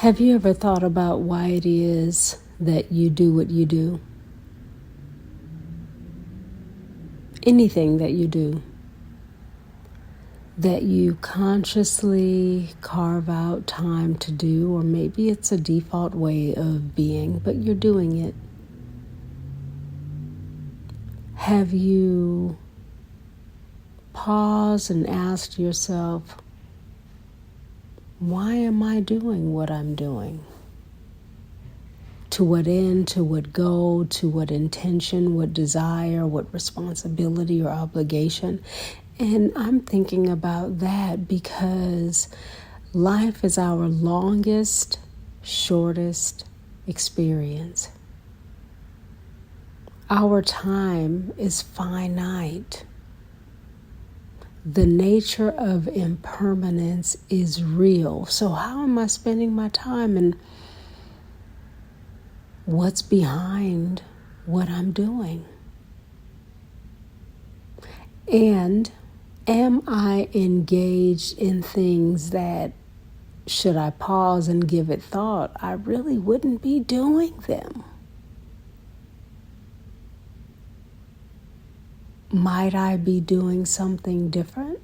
Have you ever thought about why it is that you do what you do? Anything that you do, that you consciously carve out time to do, or maybe it's a default way of being, but you're doing it. Have you paused and asked yourself, why am I doing what I'm doing? To what end, to what goal, to what intention, what desire, what responsibility or obligation? And I'm thinking about that because life is our longest, shortest experience. Our time is finite. The nature of impermanence is real. So how am I spending my time, and what's behind what I'm doing? And am I engaged in things that, should I pause and give it thought, I really wouldn't be doing them? Might I be doing something different?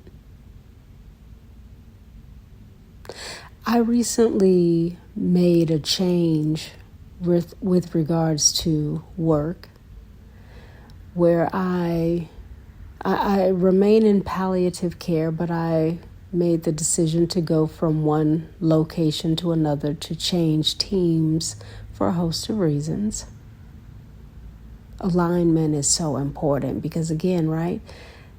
I recently made a change with regards to work, where I remain in palliative care, but I made the decision to go from one location to another to change teams for a host of reasons. Alignment is so important because, again, right?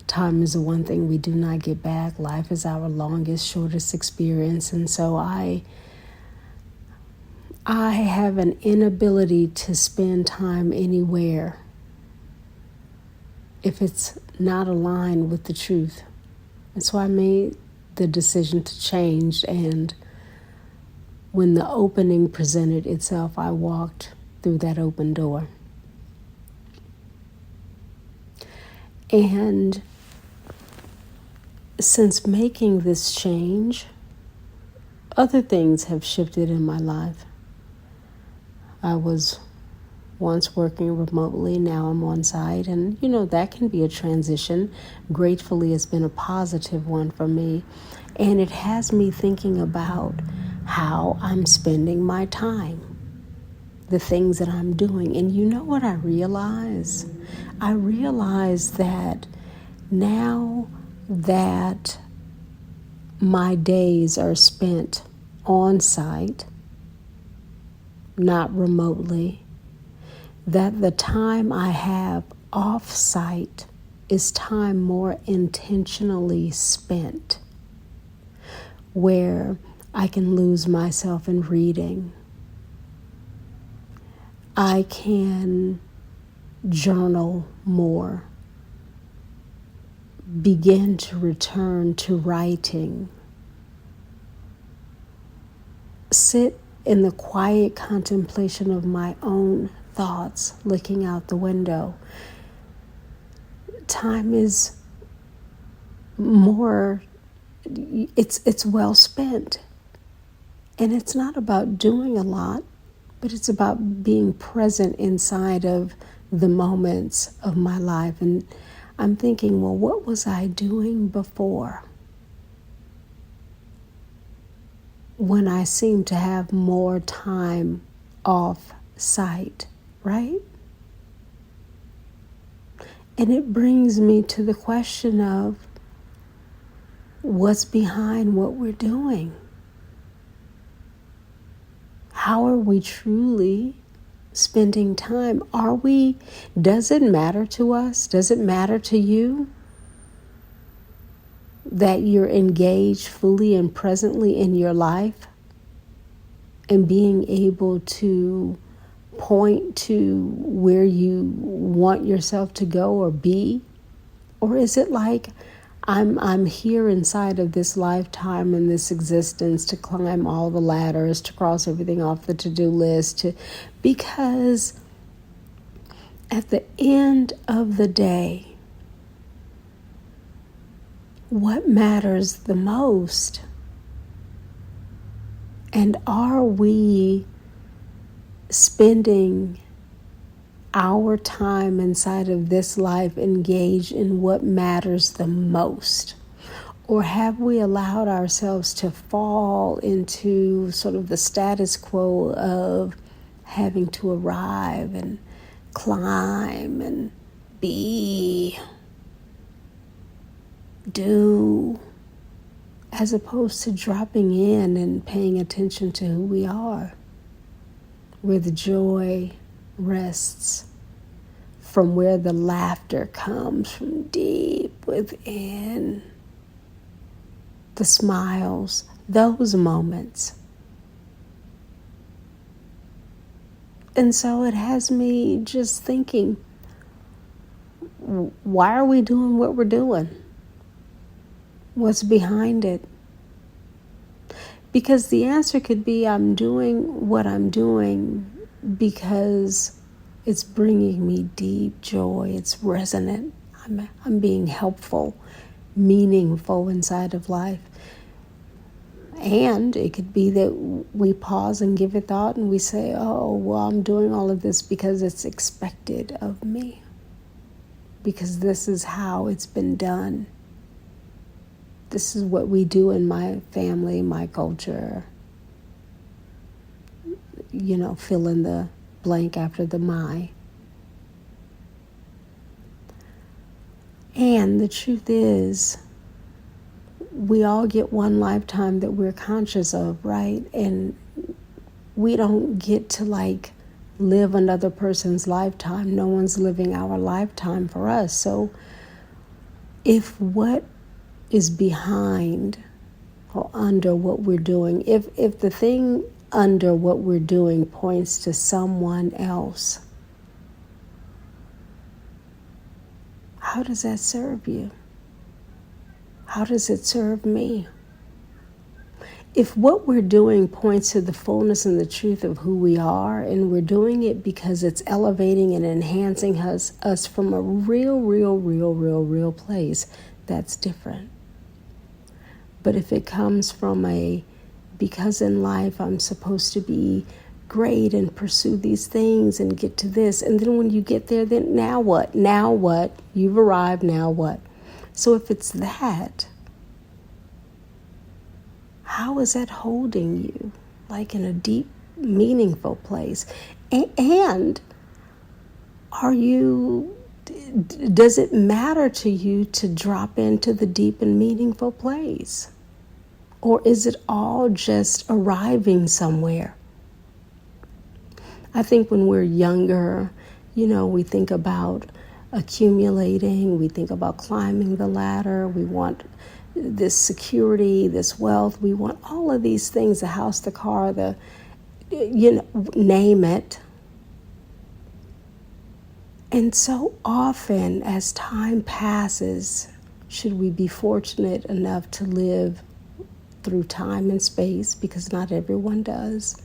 Time is the one thing we do not get back. Life is our longest, shortest experience. And so I have an inability to spend time anywhere if it's not aligned with the truth. And so I made the decision to change. And when the opening presented itself, I walked through that open door. And since making this change, other things have shifted in my life. I was once working remotely, now I'm on site, and that can be a transition. Gratefully, it's been a positive one for me, and it has me thinking about how I'm spending my time, the things that I'm doing. And you know what I realize? I realize that now that my days are spent on site, not remotely, that the time I have off site is time more intentionally spent, where I can lose myself in reading. I can journal more, begin to return to writing, sit in the quiet contemplation of my own thoughts, looking out the window. Time is more, it's well spent. And it's not about doing a lot, but it's about being present inside of the moments of my life. And I'm thinking, well, what was I doing before, when I seem to have more time off site, right? And it brings me to the question of what's behind what we're doing. How are we truly spending time? Does it matter to us? Does it matter to you that you're engaged fully and presently in your life and being able to point to where you want yourself to go or be? Or is it like, I'm here inside of this lifetime and this existence to climb all the ladders, to cross everything off the to-do list, because at the end of the day, what matters the most And are we spending our time inside of this life engaged in what matters the most? Or have we allowed ourselves to fall into sort of the status quo of having to arrive and climb and be, do, as opposed to dropping in and paying attention to who we are, where the joy rests, from where the laughter comes from deep within, the smiles, those moments. And so it has me just thinking, why are we doing what we're doing? What's behind it? Because the answer could be, I'm doing what I'm doing because it's bringing me deep joy. It's resonant. I'm being helpful, meaningful inside of life. And it could be that we pause and give it thought and we say, oh, well, I'm doing all of this because it's expected of me. Because this is how it's been done. This is what we do in my family, my culture. Fill in the blank after the my. And the truth is, we all get one lifetime that we're conscious of, right? And we don't get to live another person's lifetime. No one's living our lifetime for us. So if what is behind or under what we're doing, if the thing under what we're doing points to someone else, how does that serve you? How does it serve me? If what we're doing points to the fullness and the truth of who we are, and we're doing it because it's elevating and enhancing us from a real place, that's different. But if it comes from because in life I'm supposed to be great and pursue these things and get to this, and then when you get there, then now what? Now what? You've arrived, now what? So if it's that, how is that holding you in a deep, meaningful place? And does it matter to you to drop into the deep and meaningful place? Or is it all just arriving somewhere? I think when we're younger, we think about accumulating, we think about climbing the ladder, we want this security, this wealth, we want all of these things, the house, the car, name it. And so often as time passes, should we be fortunate enough to live through time and space, because not everyone does,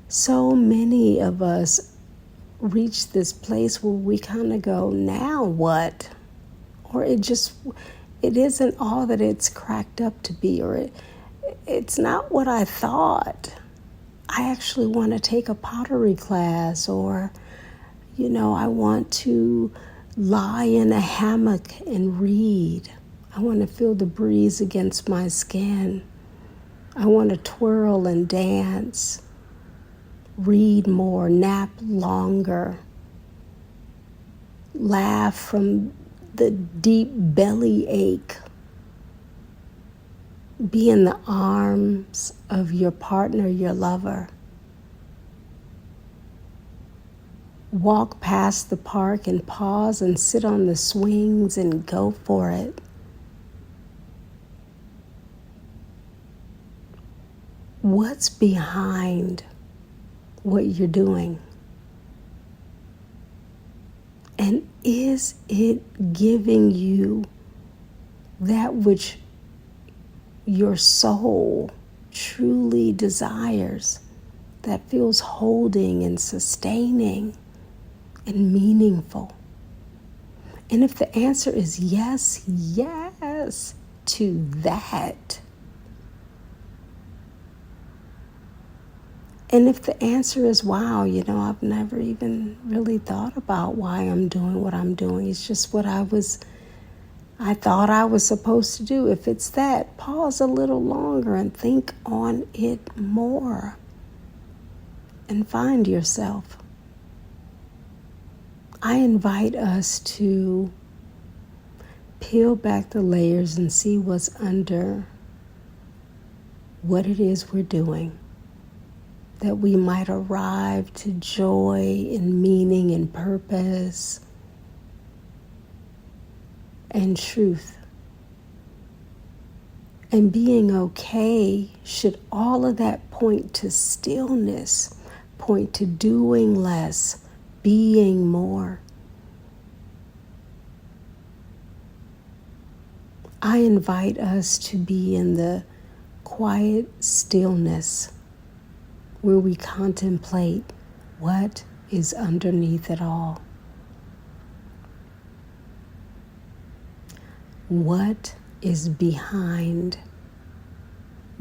so many of us reach this place where we kind of go, now what? Or it isn't all that it's cracked up to be, or it's not what I thought. I actually want to take a pottery class, or, I want to lie in a hammock and read. I want to feel the breeze against my skin. I want to twirl and dance, read more, nap longer, laugh from the deep belly ache, be in the arms of your partner, your lover. Walk past the park and pause and sit on the swings and go for it. What's behind what you're doing? And is it giving you that which your soul truly desires, that feels holding and sustaining and meaningful? And if the answer is yes to that, And if the answer is, wow, I've never even really thought about why I'm doing what I'm doing. It's just what I thought I was supposed to do. If it's that, pause a little longer and think on it more and find yourself. I invite us to peel back the layers and see what's under what it is we're doing, that we might arrive to joy and meaning and purpose and truth. And being okay, should all of that point to stillness, point to doing less, being more. I invite us to be in the quiet stillness where we contemplate what is underneath it all. What is behind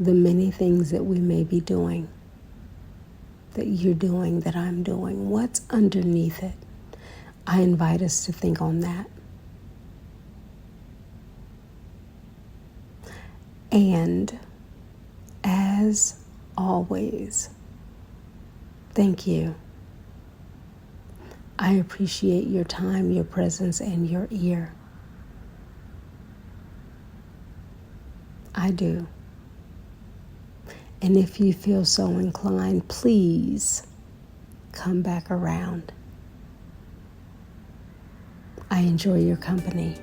the many things that we may be doing, that you're doing, that I'm doing? What's underneath it? I invite us to think on that. And as always, thank you. I appreciate your time, your presence, and your ear. I do. And if you feel so inclined, please come back around. I enjoy your company.